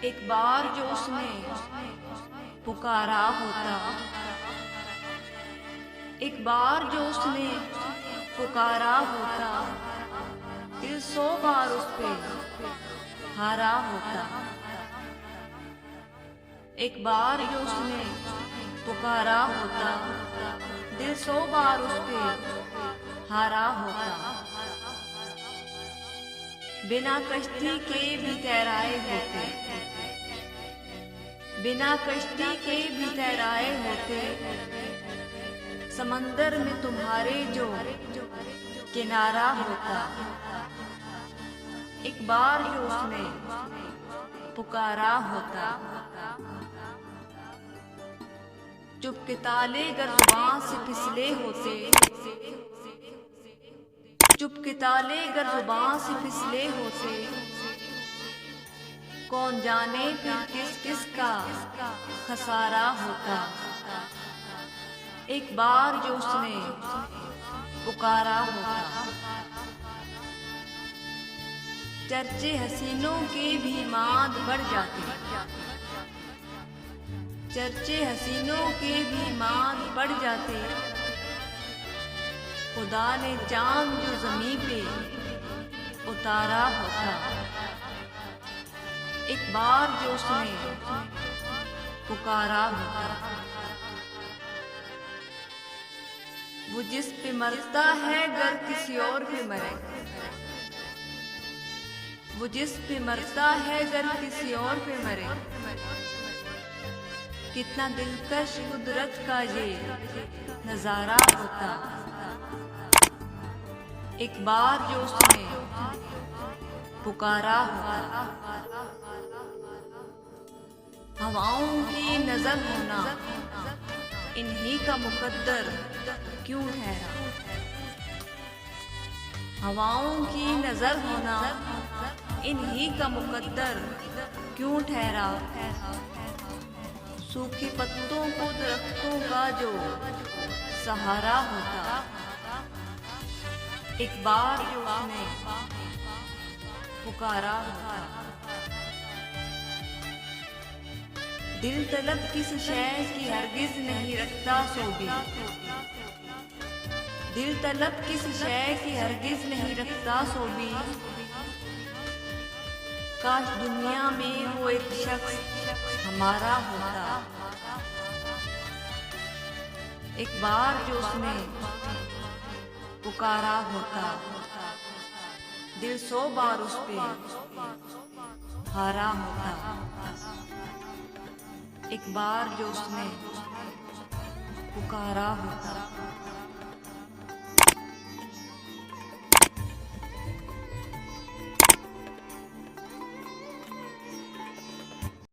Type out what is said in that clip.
एक बार जो उसने पुकारा होता, एक बार जो उसने पुकारा होता, दिल 100 बार उस पे हारा होता। एक बार जो उसने पुकारा होता, दिल 100 बार उस पे हारा होता। बिना कश्ती के भी तैराए होते, बिना कश्ती के भी तैराए होते, समंदर में तुम्हारे जो किनारा होता। एक बार जो उसने पुकारा होता, चुप के ताले गर जुबान से फिसले होते, चुप के ताले गर जुबान से फिसले होते, कौन जाने फिर किस किस का खसारा होता। एक बार जो उसने पुकारा होता, चर्चे हसीनों के भी मांद बढ़ जाते, चर्चे हसीनों के भी मांद बढ़ जाते, खुदा ने चांद जो ज़मीं पे उतारा होता। एक बार जो उसने पुकारा होता, वो जिस पे मरता है गर किसी और पे मरे, वो जिस पे मरता है गर किसी और पे मरे, कितना दिलकश कुदरत का ये नजारा होता। एक बार जो उसने पुकारा होता, हवाओं की नजर होना इन्हीं का मुकद्दर क्यों ठहरा, हवाओं की नजर होना इन्हीं का मुकद्दर क्यों ठहरा। सूखे पत्तों को दरख्तों का जो सहारा होता। एक बार जो उसने पुकारा होता, दिल तलब किस शय की हरगिज नहीं रखता सो भी, दिल तलब किस शय की हरगिज नहीं रखता सो भी, काश दुनिया में वो एक शख्स हमारा होता। एक बार जो उसने पुकारा होता, दिल 100 बार उस पे हारा होता। एक बार जो उसने पुकारा होता।